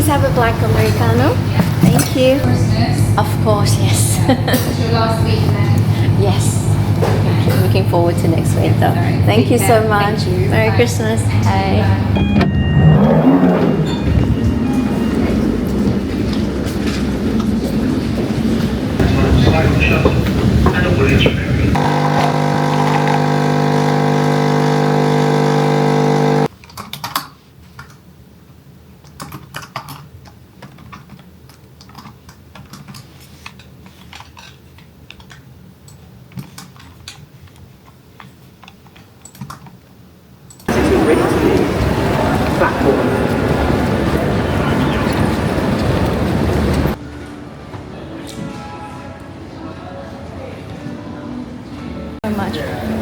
please have a black Americano. Thank you. Of course, yes. Your last week then. Yes. Looking forward to next week though. Thank you so much. Merry Christmas. Bye.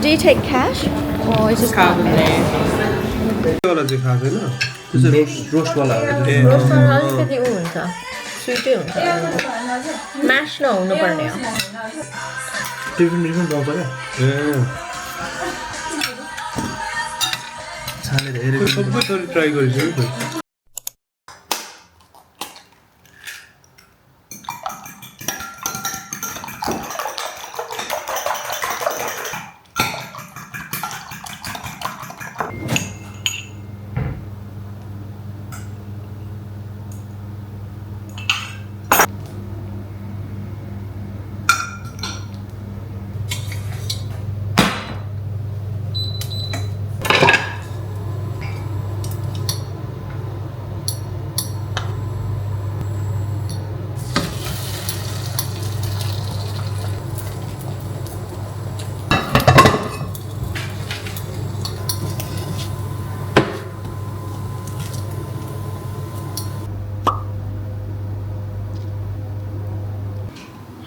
Do you take cash or is it card? वाला चाहिँ खाएको छैन त्यसै रोस्टवाला रोस्टवाला अलिकति उ हुन्छ स्विटै हुन्छ mass नहुनु पर्ने हो डिफ्रेन्ट पाउँछ क्या छाले धेरै सबै थोरै ट्राई गरिसक्यो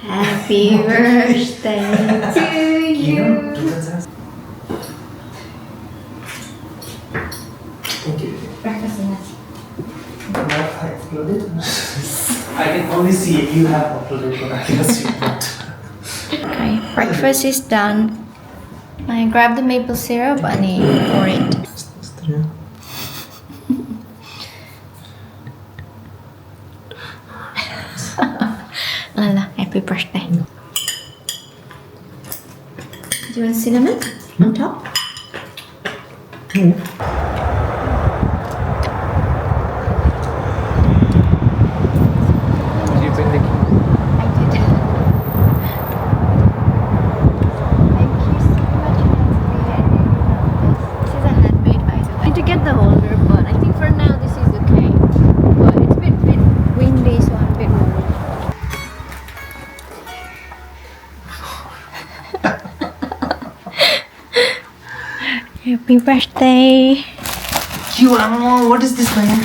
Happy birthday to you. Thank you. Breakfast in it. I uploaded. I can only see if you have uploaded, but I cannot see that. Okay, breakfast is done. I grab the maple syrup and I pour it. Lala, happy birthday. Do you want cinnamon on top? Happy birthday! You animal! What is this, man?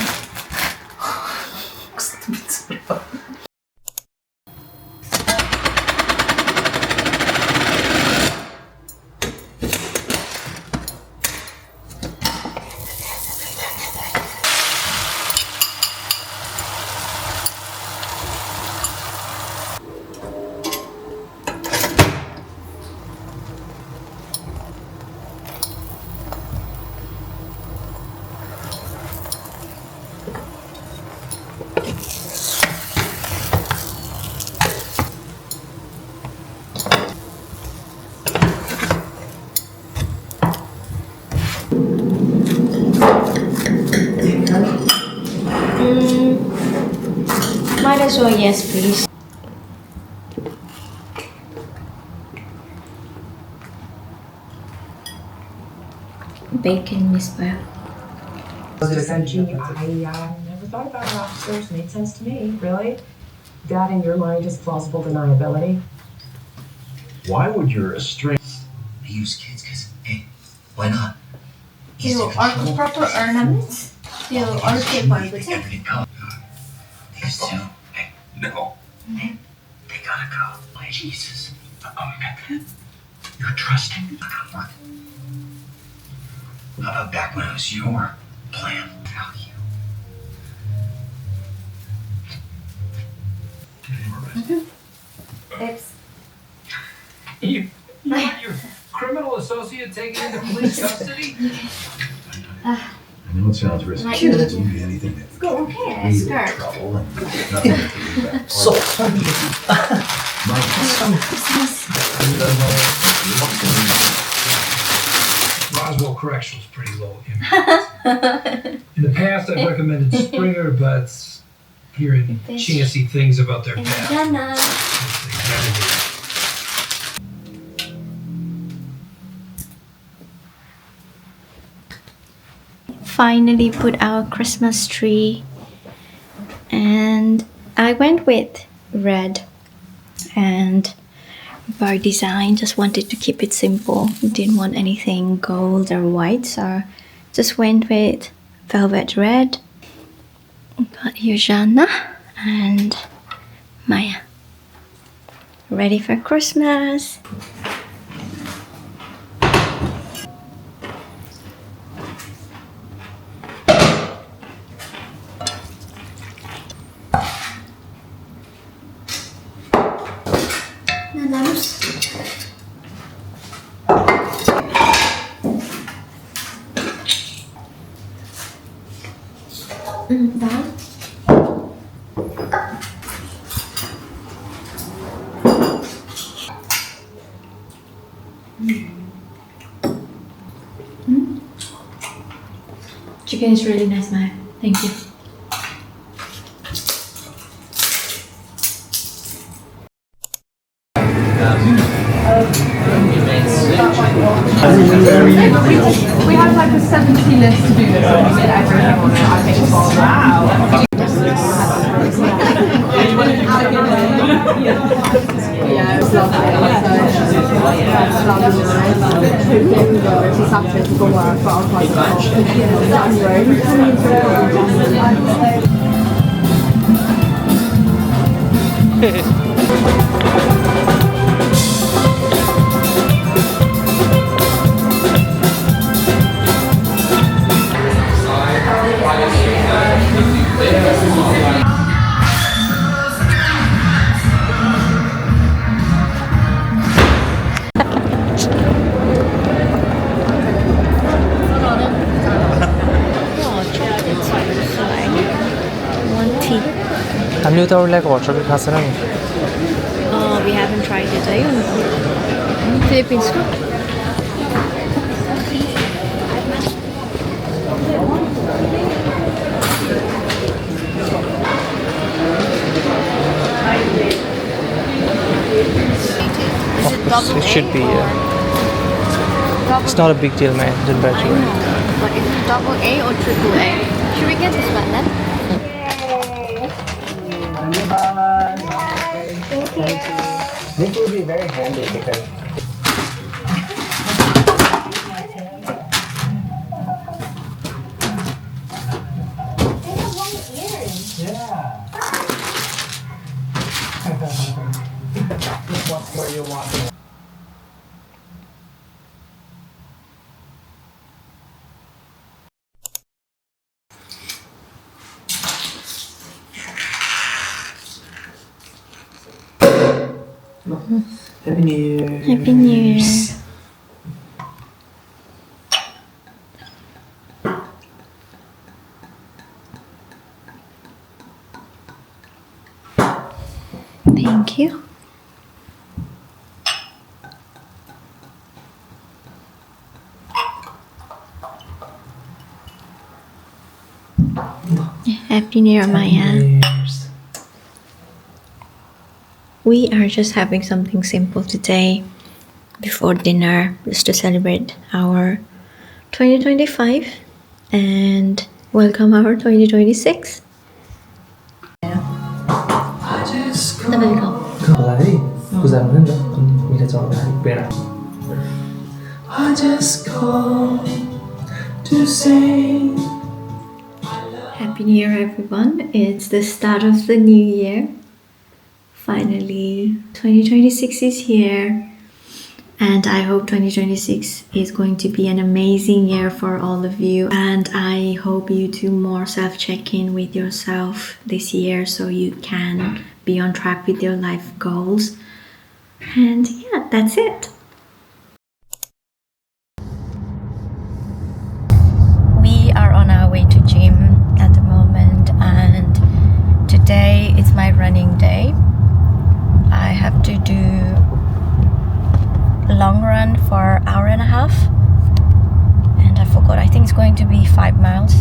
Might as well, yes, please. Bacon, Miss Bell. I never thought about lobsters. Made sense to me, really. That in your mind is plausible deniability. Why would your estranged use kids? Because, hey, why not? Proper ornaments? Everything come. These two, hey, no. Hey, they gotta go. My Jesus. You're trusting me. How about back when it was your plan? Tell you. Oops. You want your criminal associate taken into police custody? I know it sounds risky. Like, But it's usually anything that go okay, can lead to skirt. trouble and nothing that can lead back. So Roswell Correctional is pretty low impact. In the past, I've recommended Springer, but hearing chancy things about their bath. Jana. Finally put our Christmas tree, and I went with red, and by design just wanted to keep it simple, didn't want anything gold or white, so just went with velvet red. Got here Jana and Maya, ready for Christmas. Chicken is really nice, Maya. Thank you. We had like a 70 list to do this, and we did everything on it. I think it's all wow. Yeah, it was lovely. She sat here to go work, but I was like, हामीले त अरूलाई हट chocolate खाएको छैन नि Oh, we haven't tried it, है Philippines को Is it double It should A be, or yeah. It's not a big deal, man. Didn't bet I you. know, but is it double A or triple A? Should we get this one then? This will be very handy because what's where you want. Happy New Year. Happy New Year. Thank you. Happy New Year, Maya. We are just having something simple today before dinner, just to celebrate our 2025 and welcome our 2026. Double go. होला है पूजा हुने नि त मिठा चढ्दाखेरि पेडा I just call to say Happy New Year, everyone. It's the start of the new year. Finally, 2026 is here. And I hope 2026 is going to be an amazing year for all of you. And I hope you do more self-check-in with yourself this year so you can be on track with your life goals. And yeah, that's it. We are on our miles.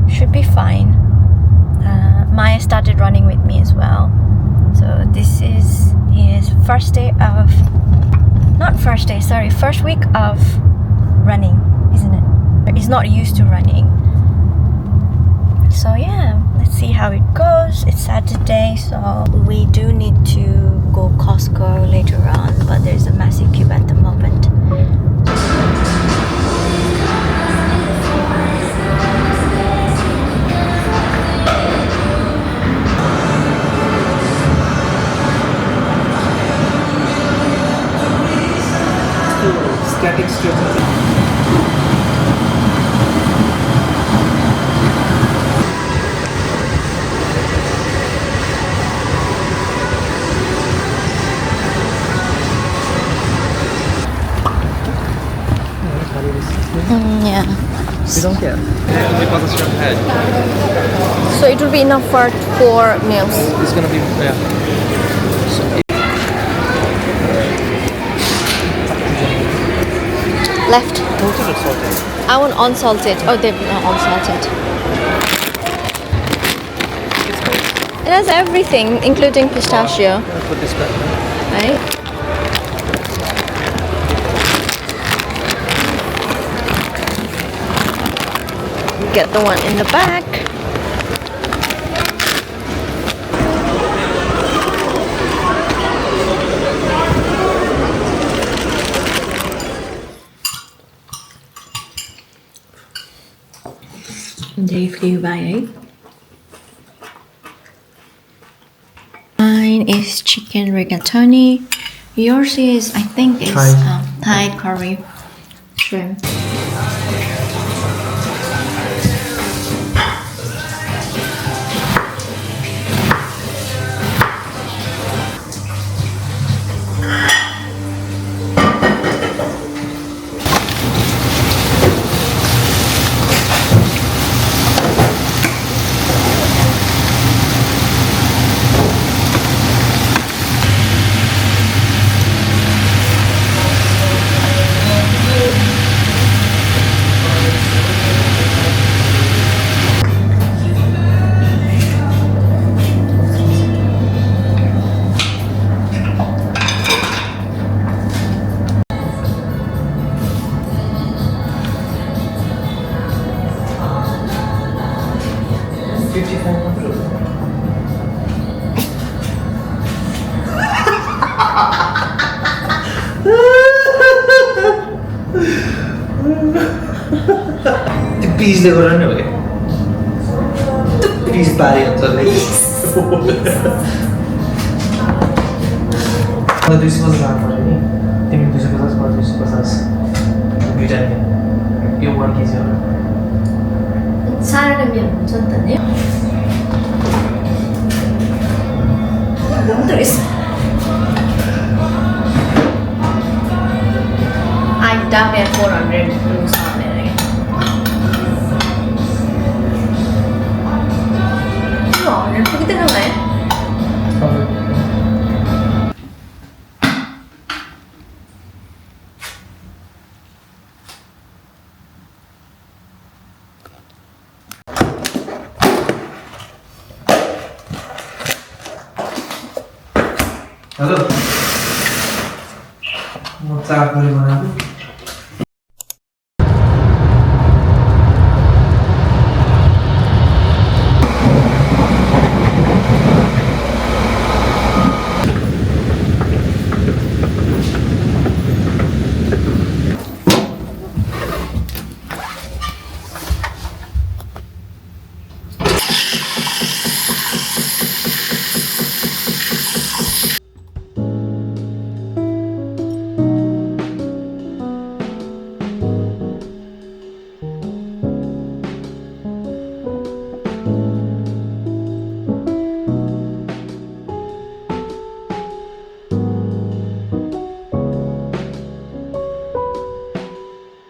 Should be fine. Maya started running with me as well. So this is his first week of running, isn't it? He's not used to running. So yeah, let's see how it goes. It's Saturday, so we do need to go Costco later on, but there's a massive queue at the moment. Static stretch. Yeah. We don't care. Because it's your head. So it will be enough for 4 meals. It's gonna be Left. salted or salted? I want unsalted. Oh, they've not unsalted. It has everything, including pistachio. I'll put this back. Right? Get the one in the back. They flew by, eh? Mine is chicken rigatoni. Yours is, I think, is Thai curry shrimp. The peas they were anyway. The peas barrier, sorry. Kalau 250 berapa ini? Tim 250 kalau 250 bedanya. Yung 1 kg orang. 살아가면 괜찮다네요. 너무 들어있어. I doubt at 400 rupees on it. No, 이렇게 들어가네. Halo. Mau cakap dari mana?